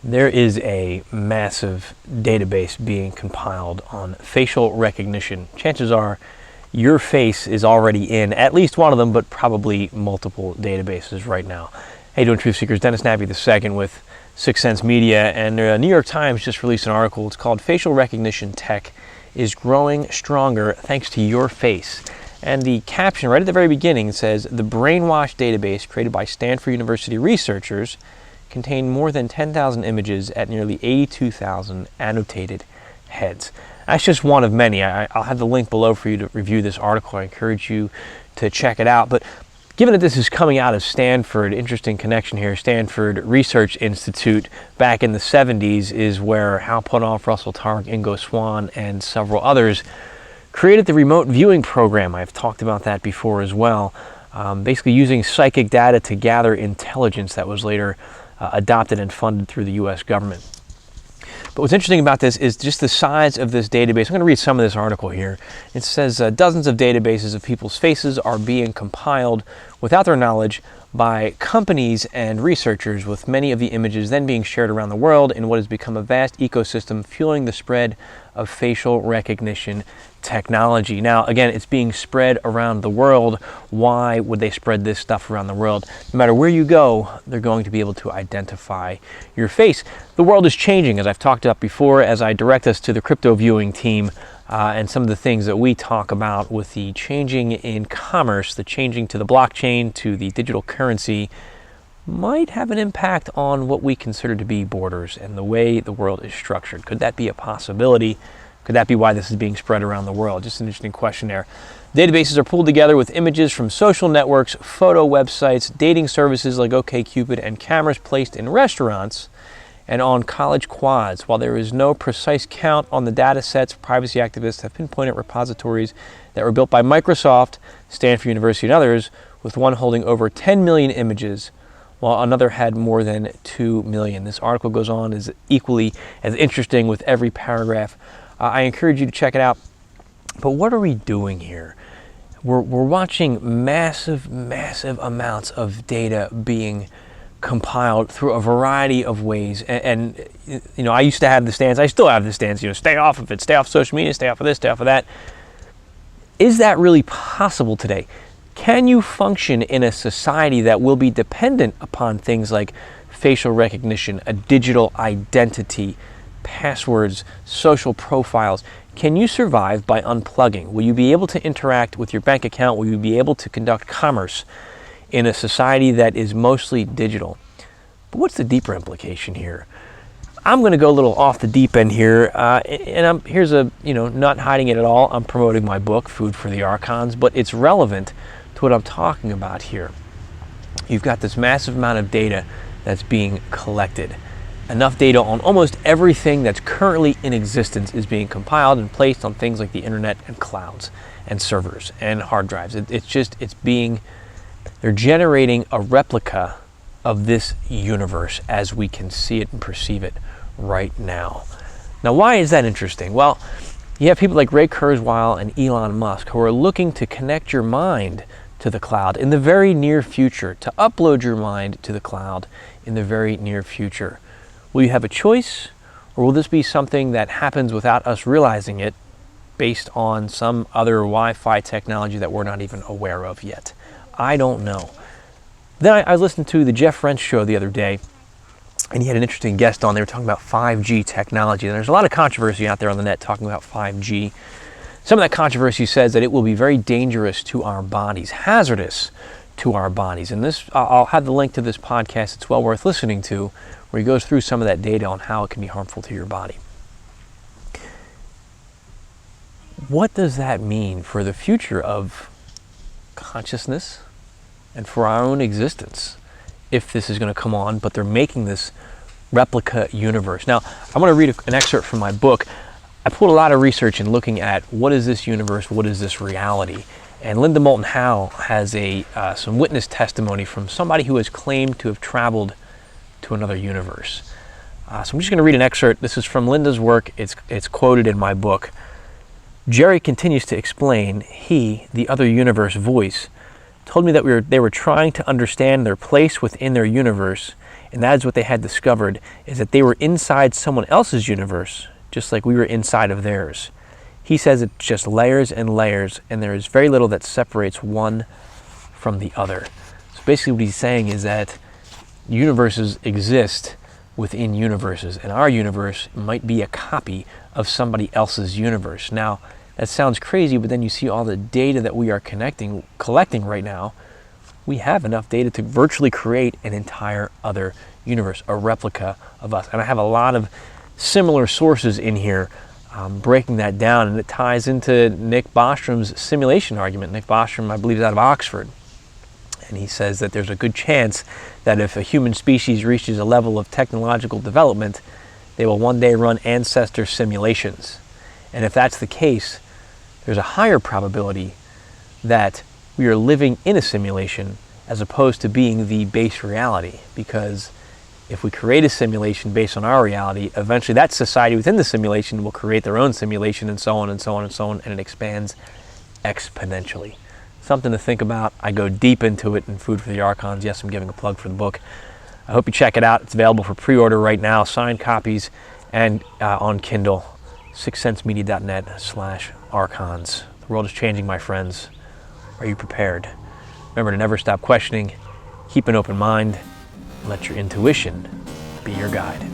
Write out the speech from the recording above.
There is a massive database being compiled on facial recognition. Chances are your face is already in at least one of them, but probably multiple databases right now. Hey, doing Truth Seekers, Dennis Nappy II with Sixth Sense Media, and the New York Times just released an article. It's called Facial Recognition Tech is Growing Stronger Thanks to Your Face. And the caption right at the very beginning says, the brainwash database created by Stanford University researchers contained more than 10,000 images at nearly 82,000 annotated heads. That's just one of many. I'll have the link below for you to review this article. I encourage you to check it out. But given that this is coming out of Stanford, interesting connection here, Stanford Research Institute back in the 70s is where Hal Puthoff, Russell Targ, Ingo Swann, and several others created the remote viewing program. I've talked about that before as well. Basically using psychic data to gather intelligence that was later adopted and funded through the U.S. government. But what's interesting about this is just the size of this database. I'm going to read some of this article here. It says dozens of databases of people's faces are being compiled without their knowledge by companies and researchers, with many of the images then being shared around the world in what has become a vast ecosystem fueling the spread of facial recognition technology. Now, again, it's being spread around the world. Why would they spread this stuff around the world? No matter where you go, they're going to be able to identify your face. The world is changing, as I've talked about before, as I direct us to the crypto viewing team and some of the things that we talk about with the changing in commerce, the changing to the blockchain, to the digital currency, might have an impact on what we consider to be borders and the way the world is structured. Could that be a possibility? Could that be why this is being spread around the world? Just an interesting question there. Databases are pulled together with images from social networks, photo websites, dating services like OkCupid, and cameras placed in restaurants and on college quads. While there is no precise count on the data sets, privacy activists have pinpointed repositories that were built by Microsoft, Stanford University, and others, with one holding over 10 million images, while another had more than 2 million. This article goes on, is equally as interesting with every paragraph. I encourage you to check it out. But what are we doing here? We're watching massive amounts of data being compiled through a variety of ways. And you know, I used to have the stance, I still have the stance, you know, stay off of it, stay off social media, stay off of this, stay off of that. Is that really possible today? Can you function in a society that will be dependent upon things like facial recognition, a digital identity, passwords, social profiles? Can you survive by unplugging? Will you be able to interact with your bank account? Will you be able to conduct commerce in a society that is mostly digital? But what's the deeper implication here? I'm going to go a little off the deep end here, and here's a, not hiding it at all. I'm promoting my book, Food for the Archons, but it's relevant to what I'm talking about here. You've got this massive amount of data that's being collected. Enough data on almost everything that's currently in existence is being compiled and placed on things like the internet and clouds and servers and hard drives. They're generating a replica of this universe as we can see it and perceive it right now. Now, why is that interesting? Well, you have people like Ray Kurzweil and Elon Musk who are looking to connect your mind to the cloud in the very near future, to upload your mind to the cloud in the very near future. Will you have a choice, or will this be something that happens without us realizing it based on some other Wi-Fi technology that we're not even aware of yet? I don't know. Then I listened to the Jeff Rense show the other day, and he had an interesting guest on. They were talking about 5G technology, and there's a lot of controversy out there on the net talking about 5G. Some of that controversy says that it will be very dangerous to our bodies, hazardous to our bodies. And this, I'll have the link to this podcast. It's well worth listening to, where he goes through some of that data on how it can be harmful to your body. What does that mean for the future of consciousness and for our own existence if this is going to come on, but they're making this replica universe? Now, I want to read an excerpt from my book. I pulled a lot of research in looking at what is this universe, what is this reality? And Linda Moulton Howe has some witness testimony from somebody who has claimed to have traveled to another universe. So I'm just going to read an excerpt. This is from Linda's work. It's quoted in my book. Jerry continues to explain, he, the other universe voice, told me that they were trying to understand their place within their universe And that is what they had discovered, is that they were inside someone else's universe, just like we were inside of theirs. He says it's just layers and layers, and there is very little that separates one from the other. So basically what he's saying is that universes exist within universes, and our universe might be a copy of somebody else's universe. Now, that sounds crazy, but then you see all the data that we are collecting right now. We have enough data to virtually create an entire other universe, a replica of us. And I have a lot of similar sources in here breaking that down, and it ties into Nick Bostrom's simulation argument. Nick Bostrom, I believe, is out of Oxford. And he says that there's a good chance that if a human species reaches a level of technological development, they will one day run ancestor simulations. And if that's the case, there's a higher probability that we are living in a simulation as opposed to being the base reality. Because if we create a simulation based on our reality, eventually that society within the simulation will create their own simulation, and so on and so on and so on, and it expands exponentially. Something to think about. I go deep into it in Food for the Archons. Yes, I'm giving a plug for the book. I hope you check it out. It's available for pre-order right now, signed copies, and on Kindle. sixcentsmedia.net/archons. The world is changing, my friends. Are you prepared? Remember to never stop questioning, keep an open mind, and let your intuition be your guide.